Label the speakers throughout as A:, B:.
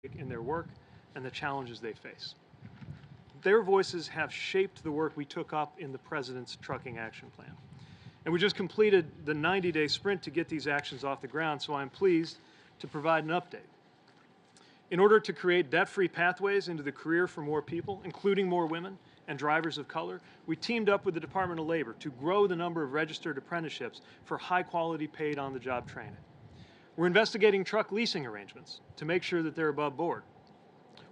A: in their work and the challenges they face. Their voices have shaped the work we took up in the President's Trucking Action Plan. And we just completed the 90-day sprint to get these actions off the ground, so I'm pleased to provide an update. In order to create debt-free pathways into the career for more people, including more women and drivers of color, we teamed up with the Department of Labor to grow the number of registered apprenticeships for high-quality paid on-the-job training. We're investigating truck leasing arrangements to make sure that they're above board.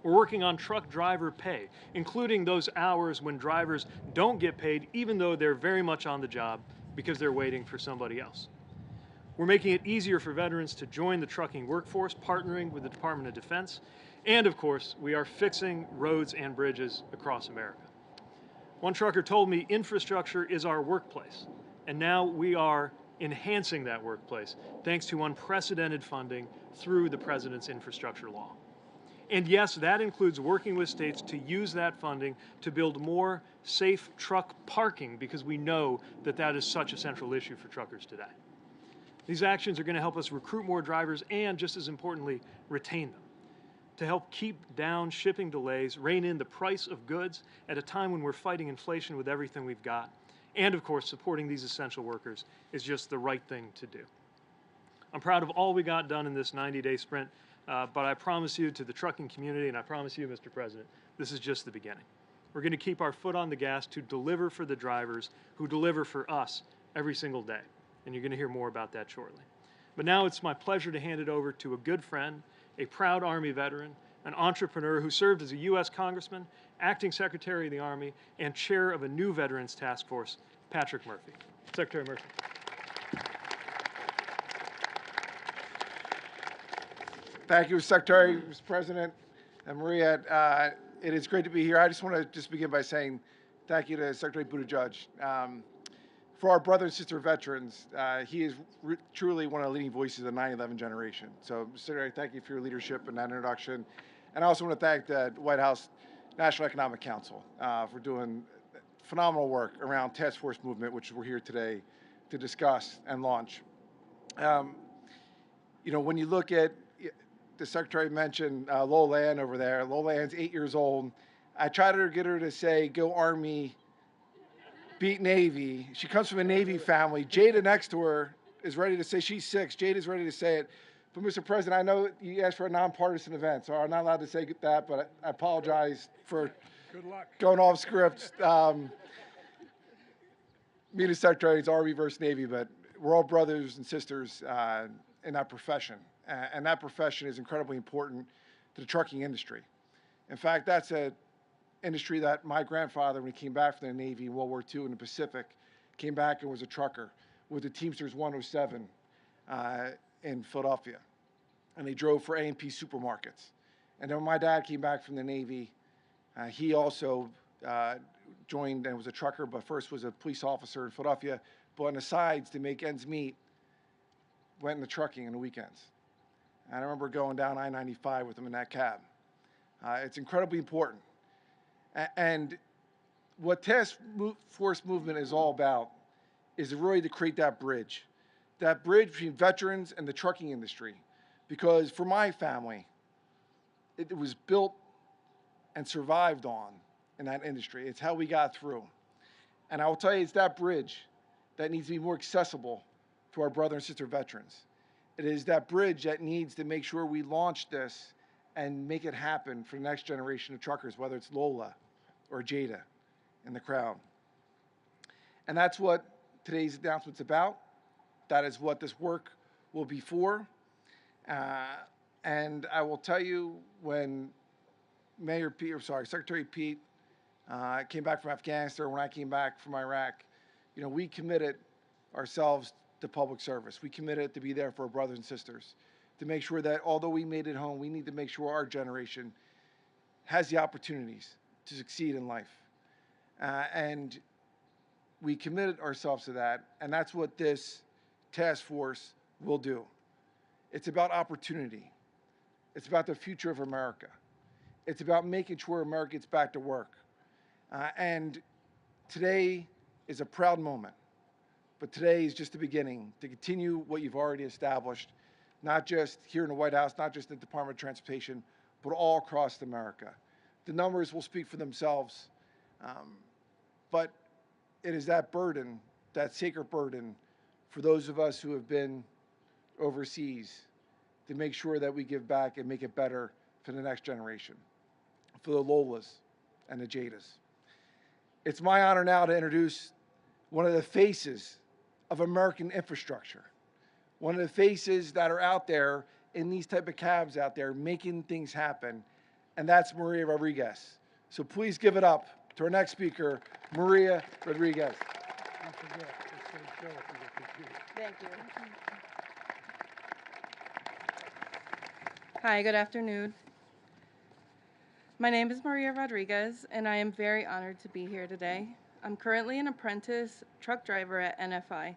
A: We're working on truck driver pay, including those hours when drivers don't get paid even though they're very much on the job because they're waiting for somebody else. We're making it easier for veterans to join the trucking workforce, partnering with the Department of Defense. And of course, we are fixing roads and bridges across America. One trucker told me infrastructure is our workplace, and now we are enhancing that workplace thanks to unprecedented funding through the President's infrastructure law. And yes, that includes working with states to use that funding to build more safe truck parking because we know that that is such a central issue for truckers today. These actions are going to help us recruit more drivers and, just as importantly, retain them. To help keep down shipping delays, rein in the price of goods at a time when we're fighting inflation with everything we've got, and of course, supporting these essential workers is just the right thing to do. I'm proud of all we got done in this 90-day sprint, but I promise you to the trucking community, and I promise you, Mr. President, this is just the beginning. We're going to keep our foot on the gas to deliver for the drivers who deliver for us every single day. And you're going to hear more about that shortly. But now it's my pleasure to hand it over to a good friend, a proud Army veteran, an entrepreneur who served as a U.S. Congressman, Acting Secretary of the Army, and chair of a new Veterans Task Force, Patrick Murphy. Secretary Murphy.
B: Thank you, Secretary, Mr. President, and Maria. It is great to be here. I just want to begin by saying thank you to Secretary Buttigieg. For our brother and sister veterans, he is truly one of the leading voices of the 9/11 generation. So, Secretary, thank you for your leadership and that introduction. And I also want to thank the White House National Economic Council for doing phenomenal work around task force movement, which we're here today to discuss and launch. When you look at, the Secretary mentioned Lola Ann over there. Lola Ann's 8 years old. I tried to get her to say, "Go Army, beat Navy." She comes from a Navy family. Jada next to her is ready to say, she's 6. Jada's ready to say it. But Mr. President, I know you asked for a nonpartisan event, so I'm not allowed to say that, but I apologize for going off script. Me and the Secretary, it's Army versus Navy, but we're all brothers and sisters in that profession. And that profession is incredibly important to the trucking industry. In fact, that's an industry that my grandfather, when he came back from the Navy in World War II in the Pacific, came back and was a trucker with the Teamsters 107 in Philadelphia. And they drove for A&P supermarkets. And then when my dad came back from the Navy, he also joined and was a trucker, but first was a police officer in Philadelphia. But on the sides, to make ends meet, went into trucking on the weekends. And I remember going down I-95 with him in that cab. It's incredibly important. And what task force movement is all about is really to create that bridge between veterans and the trucking industry. Because for my family, it was built and survived on in that industry. It's how we got through. And I will tell you, it's that bridge that needs to be more accessible to our brother and sister veterans. It is that bridge that needs to make sure we launch this and make it happen for the next generation of truckers, whether it's Lola or Jada in the crowd. And that's what today's announcement's about. That is what this work will be for. And I will tell you, when Secretary Pete came back from Afghanistan, when I came back from Iraq, we committed ourselves to public service. We committed to be there for our brothers and sisters, to make sure that although we made it home, we need to make sure our generation has the opportunities to succeed in life. And we committed ourselves to that, and that's what this task force will do. It's about opportunity. It's about the future of America. It's about making sure America gets back to work. And today is a proud moment. But today is just the beginning to continue what you've already established, not just here in the White House, not just in the Department of Transportation, but all across America. The numbers will speak for themselves, but it is that burden, that sacred burden, for those of us who have been overseas to make sure that we give back and make it better for the next generation, for the Lolas and the Jadas. It's my honor now to introduce one of the faces of American infrastructure, one of the faces that are out there in these type of cabs out there making things happen, and that's Maria Rodriguez. So please give it up to our next speaker, Maria Rodriguez.
C: Thank you. Hi, good afternoon. My name is Maria Rodriguez, and I am very honored to be here today. I'm currently an apprentice truck driver at NFI.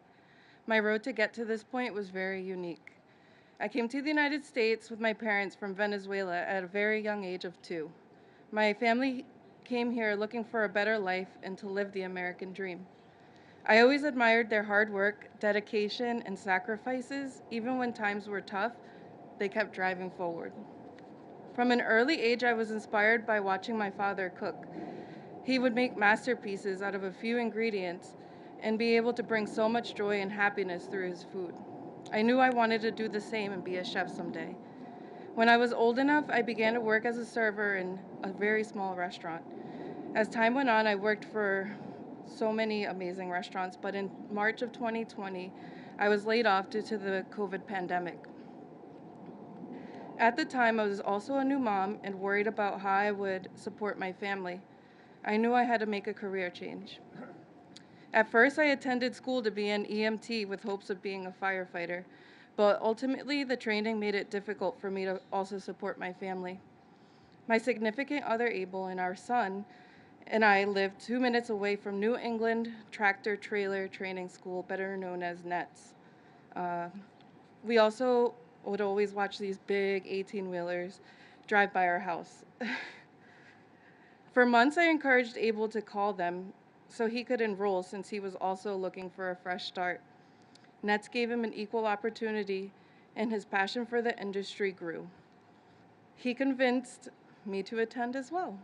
C: My road to get to this point was very unique. I came to the United States with my parents from Venezuela at a very young age of 2. My family came here looking for a better life and to live the American dream. I always admired their hard work, dedication, and sacrifices. Even when times were tough, they kept driving forward. From an early age, I was inspired by watching my father cook. He would make masterpieces out of a few ingredients and be able to bring so much joy and happiness through his food. I knew I wanted to do the same and be a chef someday. When I was old enough, I began to work as a server in a very small restaurant. As time went on, I worked for so many amazing restaurants, but in March of 2020, I was laid off due to the COVID pandemic. At the time, I was also a new mom and worried about how I would support my family. I knew I had to make a career change. At first, I attended school to be an EMT with hopes of being a firefighter, but ultimately, the training made it difficult for me to also support my family. My significant other, Abel, and our son and I lived 2 minutes away from New England Tractor Trailer Training School, better known as NETS. We also would always watch these big 18-wheelers drive by our house. For months, I encouraged Abel to call them so he could enroll, since he was also looking for a fresh start. NETS gave him an equal opportunity, and his passion for the industry grew. He convinced me to attend as well.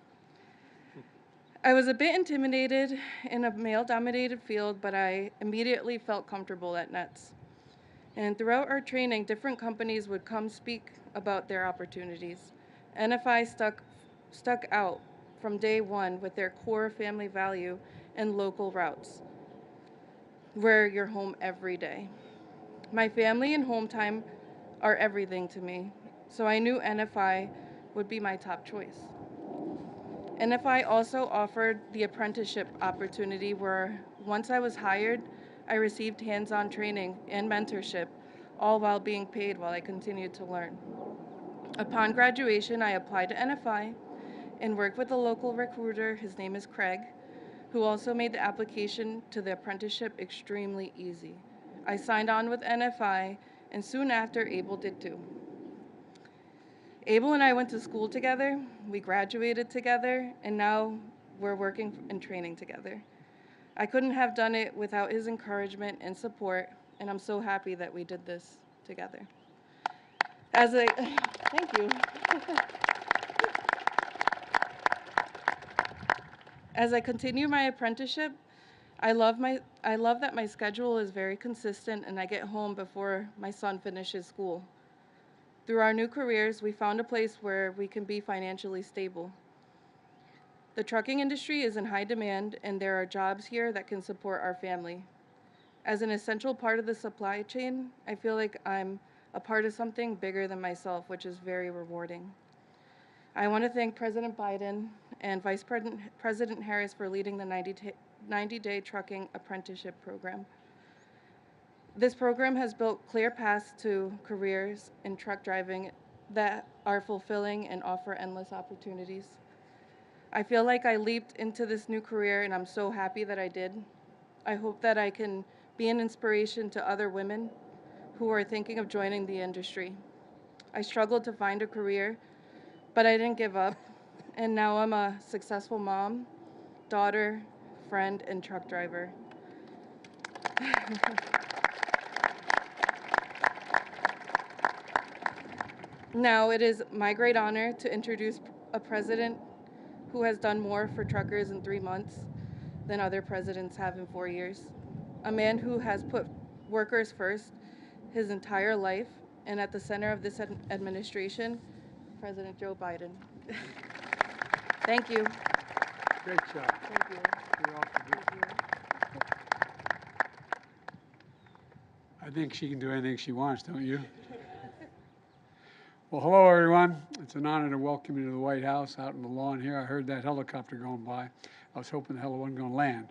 C: I was a bit intimidated in a male-dominated field, but I immediately felt comfortable at NETS. And throughout our training, different companies would come speak about their opportunities. NFI stuck out from day one with their core family value and local routes, where you're home every day. My family and home time are everything to me, so I knew NFI would be my top choice. NFI also offered the apprenticeship opportunity where once I was hired, I received hands-on training and mentorship, all while being paid while I continued to learn. Upon graduation, I applied to NFI and worked with a local recruiter, his name is Craig, who also made the application to the apprenticeship extremely easy. I signed on with NFI, and soon after, Abel did too. Abel and I went to school together, we graduated together, and now we're working and training together. I couldn't have done it without his encouragement and support, and I'm so happy that we did this together. Thank you. As I continue my apprenticeship, I love that my schedule is very consistent and I get home before my son finishes school. Through our new careers, we found a place where we can be financially stable. The trucking industry is in high demand, and there are jobs here that can support our family. As an essential part of the supply chain, I feel like I'm a part of something bigger than myself, which is very rewarding. I want to thank President Biden and Vice President Harris for leading the 90-day trucking apprenticeship program. This program has built clear paths to careers in truck driving that are fulfilling and offer endless opportunities. I feel like I leaped into this new career, and I'm so happy that I did. I hope that I can be an inspiration to other women who are thinking of joining the industry. I struggled to find a career, but I didn't give up, and now I'm a successful mom, daughter, friend, and truck driver. Now it is my great honor to introduce a president who has done more for truckers in 3 months than other presidents have in 4 years. A man who has put workers first his entire life and at the center of this administration, President Joe Biden. Thank you.
D: Great job.
C: Thank you.
D: You're awfully good.
C: Thank you.
D: I think she can do anything she wants, don't you? Well, hello, everyone. It's an honor to welcome you to the White House out on the lawn here. I heard that helicopter going by. I was hoping the hell it wasn't going to land.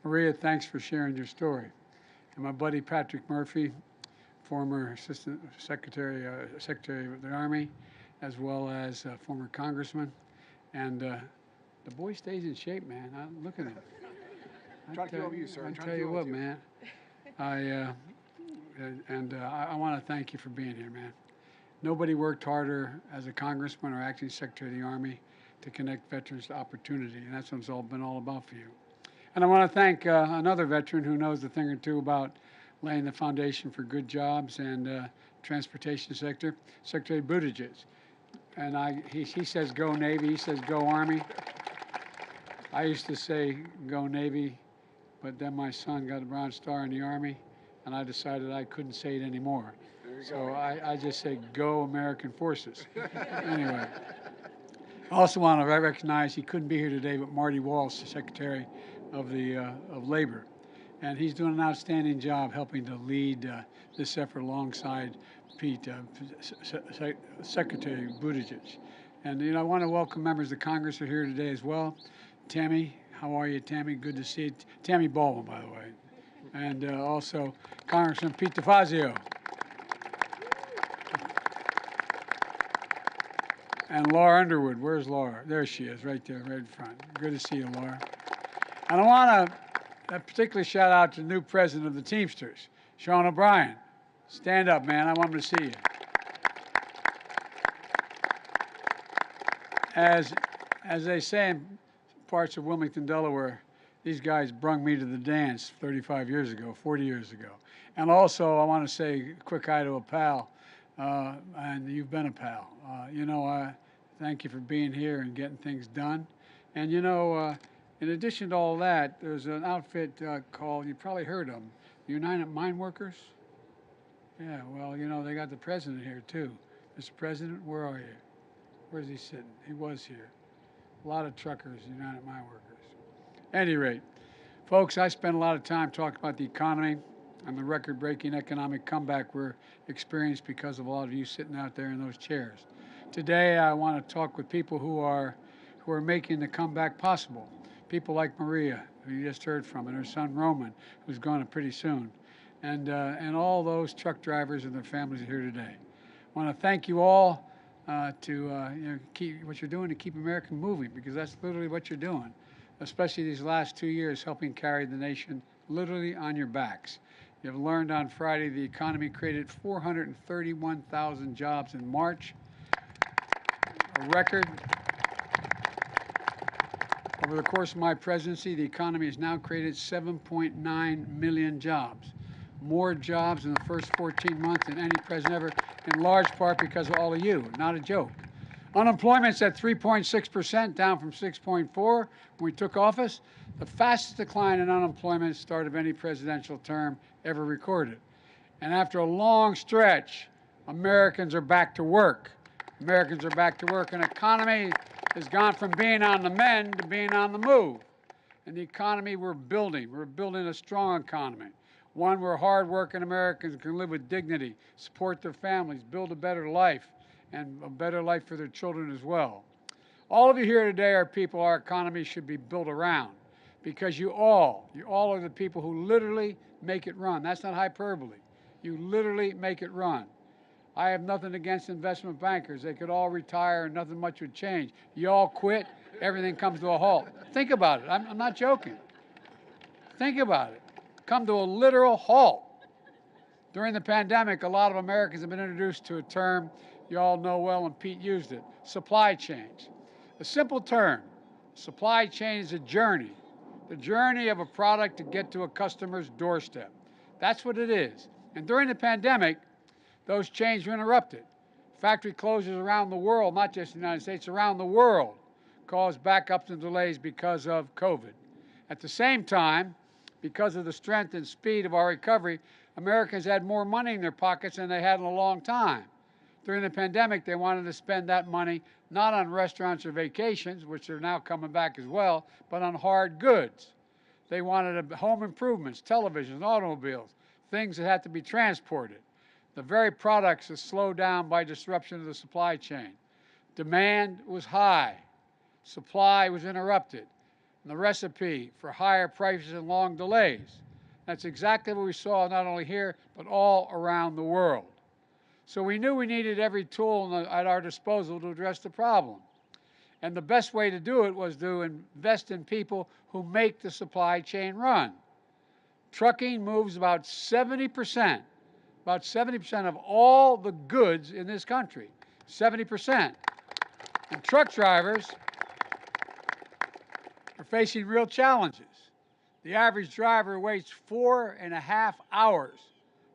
D: Maria, thanks for sharing your story. And my buddy Patrick Murphy, former Assistant Secretary of the Army, as well as former Congressman. And the boy stays in shape, man. Look at him.
B: Trying to keep up with you, sir.
D: I
B: Trying to
D: tell
B: keep
D: you
B: up
D: what,
B: with you.
D: man. I want to thank you for being here, man. Nobody worked harder as a congressman or acting secretary of the Army to connect veterans to opportunity, and that's what it's all been all about for you. And I want to thank another veteran who knows a thing or two about laying the foundation for good jobs and transportation sector, Secretary Buttigieg. And he says go Navy, he says go Army. I used to say go Navy, but then my son got a Bronze Star in the Army, and I decided I couldn't say it anymore. So I just say go American Forces. Anyway, I also want to recognize he couldn't be here today, but Marty Walsh, the Secretary of Labor, and he's doing an outstanding job helping to lead this effort alongside Pete, Secretary Buttigieg. And I want to welcome members of Congress who are here today as well. Tammy, how are you, Tammy? Good to see you. Tammy Baldwin, by the way. And also Congressman Pete DeFazio. And Laura Underwood. Where's Laura? There she is, right there, right in front. Good to see you, Laura. And I want to particularly shout out to the new president of the Teamsters, Sean O'Brien. Stand up, man. I want him to see you. As they say in parts of Wilmington, Delaware, these guys brung me to the dance 35 years ago, 40 years ago. And also, I want to say a quick hi to a pal, and you've been a pal. Thank you for being here and getting things done. And in addition to all that, there's an outfit called, you probably heard of them, United Mine Workers. Yeah, well, they got the president here too. Mr. President, where are you? Where's he sitting? He was here. A lot of truckers, United Mine Workers. At any rate, folks, I spent a lot of time talking about the economy and the record-breaking economic comeback we're experiencing because of a lot of you sitting out there in those chairs. Today, I want to talk with people who are making the comeback possible. People like Maria, who you just heard from, and her son Roman, who's going pretty soon, and all those truck drivers and their families are here today. I want to thank you all to keep what you're doing to keep America moving, because that's literally what you're doing, especially these last 2 years, helping carry the nation literally on your backs. You've learned on Friday the economy created 431,000 jobs in March, a record. Over the course of my presidency, the economy has now created 7.9 million jobs. More jobs in the first 14 months than any president ever, in large part because of all of you. Not a joke. Unemployment's at 3.6%, down from 6.4 when we took office. The fastest decline in unemployment start of any presidential term ever recorded. And after a long stretch, Americans are back to work. Americans are back to work. An economy has gone from being on the mend to being on the move. And the economy we're building a strong economy. One where hard-working Americans can live with dignity, support their families, build a better life, and a better life for their children as well. All of you here today are people our economy should be built around, because you all are the people who literally make it run. That's not hyperbole. You literally make it run. I have nothing against investment bankers. They could all retire and nothing much would change. You all quit, everything comes to a halt. Think about it. I'm not joking. Think about it. Come to a literal halt. During the pandemic, a lot of Americans have been introduced to a term you all know well, and Pete used it, supply chains. A simple term. Supply chain is a journey, the journey of a product to get to a customer's doorstep. That's what it is. And during the pandemic, Those chains were interrupted. Factory closures around the world, not just the United States, around the world, caused backups and delays because of COVID. At the same time, because of the strength and speed of our recovery, Americans had more money in their pockets than they had in a long time. During the pandemic, they wanted to spend that money not on restaurants or vacations, which are now coming back as well, but on hard goods. They wanted home improvements, televisions, automobiles, things that had to be transported. The very products that slowed down by disruption of the supply chain. Demand was high. Supply was interrupted. And the recipe for higher prices and long delays. That's exactly what we saw not only here, but all around the world. So we knew we needed every tool at our disposal to address the problem. And the best way to do it was to invest in people who make the supply chain run. Trucking moves about 70% of all the goods in this country, 70%. And truck drivers are facing real challenges. The average driver waits 4.5 hours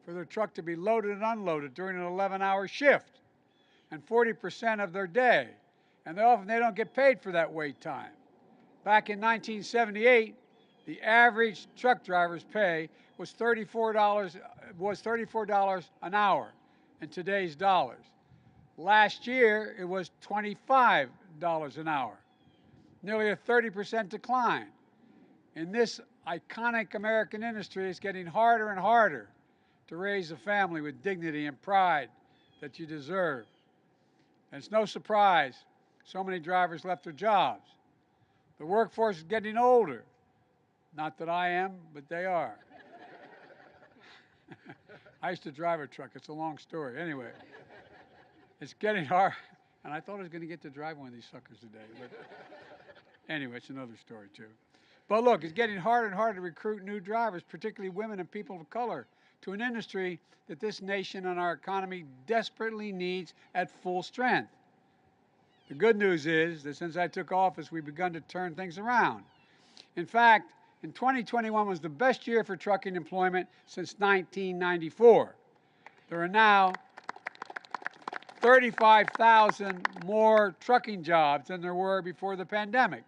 D: for their truck to be loaded and unloaded during an 11-hour shift, and 40% of their day. And they don't get paid for that wait time. Back in 1978, the average truck driver's pay was $34 an hour in today's dollars. Last year, it was $25 an hour, nearly a 30% decline. In this iconic American industry, it's getting harder and harder to raise a family with dignity and pride that you deserve. And it's no surprise so many drivers left their jobs. The workforce is getting older. Not that I am, but they are. I used to drive a truck. It's a long story. Anyway, it's getting hard. And I thought I was going to get to drive one of these suckers today. But anyway, it's another story, too. But look, it's getting harder and harder to recruit new drivers, particularly women and people of color, to an industry that this nation and our economy desperately needs at full strength. The good news is that since I took office, we've begun to turn things around. In fact, in 2021 was the best year for trucking employment since 1994. There are now 35,000 more trucking jobs than there were before the pandemic.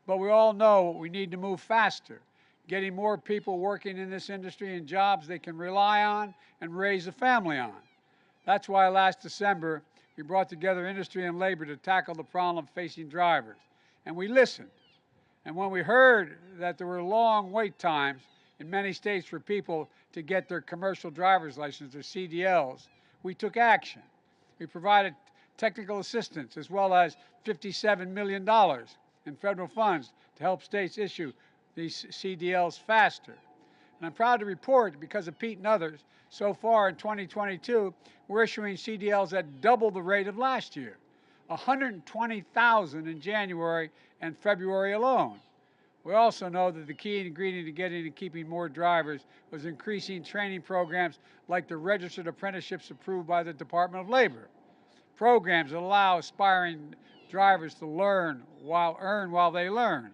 D: But we all know we need to move faster, getting more people working in this industry in jobs they can rely on and raise a family on. That's why last December, we brought together industry and labor to tackle the problem facing drivers. And we listened. And when we heard that there were long wait times in many states for people to get their commercial driver's license, their CDLs, we took action. We provided technical assistance as well as $57 million in federal funds to help states issue these CDLs faster. And I'm proud to report, because of Pete and others, so far in 2022, we're issuing CDLs at double the rate of last year, 120,000 in January and February alone. We also know that the key ingredient to getting and keeping more drivers was increasing training programs like the registered apprenticeships approved by the Department of Labor. Programs that allow aspiring drivers to earn while they learn,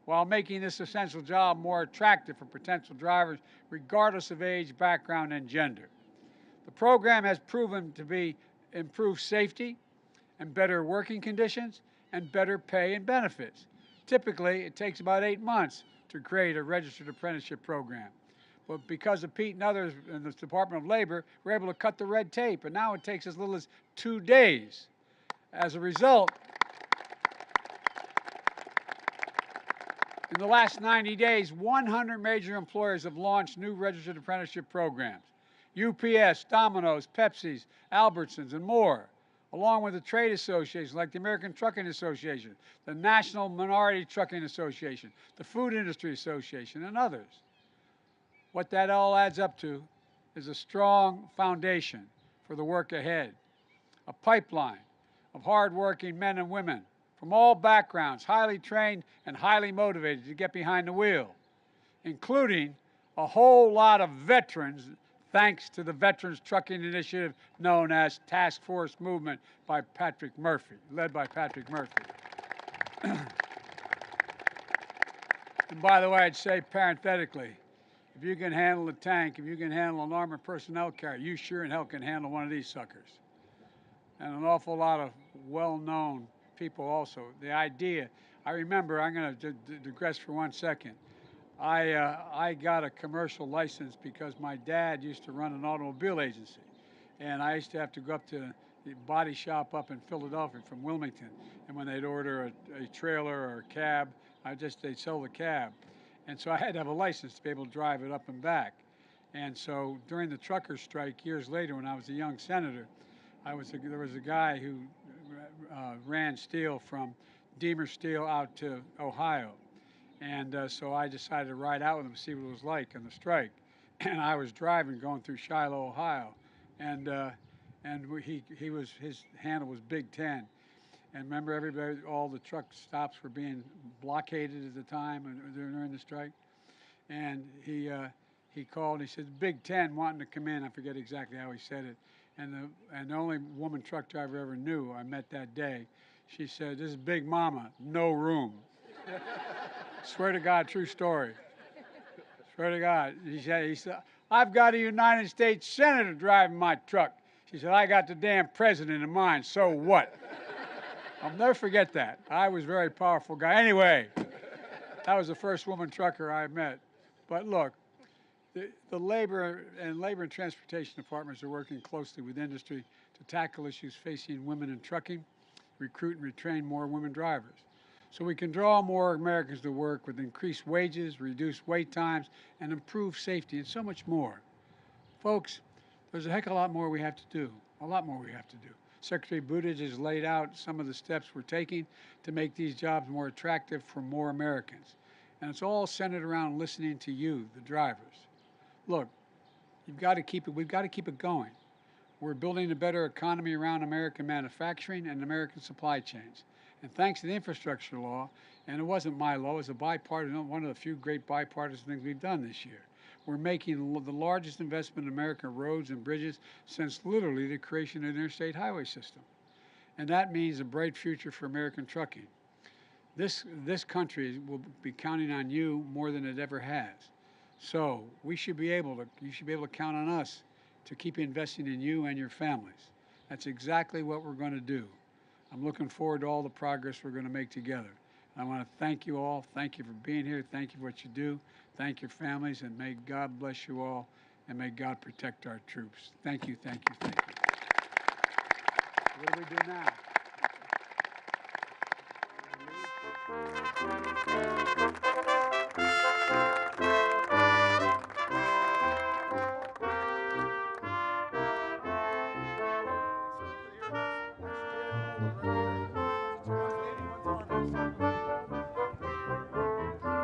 D: while making this essential job more attractive for potential drivers regardless of age, background, and gender. The program has proven to be improved safety and better working conditions and better pay and benefits. Typically, it takes about 8 months to create a registered apprenticeship program. But because of Pete and others in the Department of Labor, we're able to cut the red tape, and now it takes as little as 2 days. As a result, in the last 90 days, 100 major employers have launched new registered apprenticeship programs. UPS, Domino's, Pepsi's, Albertsons, and more, along with the trade associations like the American Trucking Association, the National Minority Trucking Association, the Food Industry Association, and others. What that all adds up to is a strong foundation for the work ahead, a pipeline of hardworking men and women from all backgrounds, highly trained and highly motivated to get behind the wheel, including a whole lot of veterans, thanks to the Veterans Trucking Initiative known as Task Force Movement by Patrick Murphy, led by Patrick Murphy. And by the way, I'd say parenthetically, if If you can handle a tank, if you can handle an armored personnel carrier, you sure in hell can handle one of these suckers. And an awful lot of well-known people also. The idea, I remember, I'm going to digress for 1 second. I got a commercial license because my dad used to run an automobile agency. And I used to have to go up to the body shop up in Philadelphia from Wilmington. And when they'd order a trailer or a cab, they'd sell the cab. And so I had to have a license to be able to drive it up and back. And so during the trucker strike years later, when I was a young senator, there was a guy who ran steel from Deemer Steel out to Ohio. And so I decided to ride out with him, see what it was like on the strike. And I was driving, going through Shiloh, Ohio. And his handle was Big 10. And remember, everybody, all the truck stops were being blockaded at the time during the strike. And he called and he said, Big 10 wanting to come in. I forget exactly how he said it. And the only woman truck driver I ever knew I met that day, she said, this is Big Mama, no room. Swear to God, true story. Swear to God. He said, I've got a United States Senator driving my truck. She said, I got the damn president in mind, so what? I'll never forget that. I was a very powerful guy. Anyway, that was the first woman trucker I met. But look, the labor and transportation departments are working closely with industry to tackle issues facing women in trucking, recruit and retrain more women drivers. So we can draw more Americans to work with increased wages, reduced wait times, and improved safety, and so much more. Folks, there's a heck of a lot more we have to do, a lot more we have to do. Secretary Buttigieg has laid out some of the steps we're taking to make these jobs more attractive for more Americans. And it's all centered around listening to you, the drivers. Look, we've got to keep it going. We're building a better economy around American manufacturing and American supply chains. And thanks to the infrastructure law, and it wasn't my law, it was a bipartisan, one of the few great bipartisan things we've done this year. We're making the largest investment in American roads and bridges since literally the creation of the interstate highway system. And that means a bright future for American trucking. This country will be counting on you more than it ever has. So you should be able to count on us to keep investing in you and your families. That's exactly what we're going to do. I'm looking forward to all the progress we're going to make together. I want to thank you all. Thank you for being here. Thank you for what you do. Thank your families, and may God bless you all, and may God protect our troops. Thank you, thank you, thank you. What do we do now?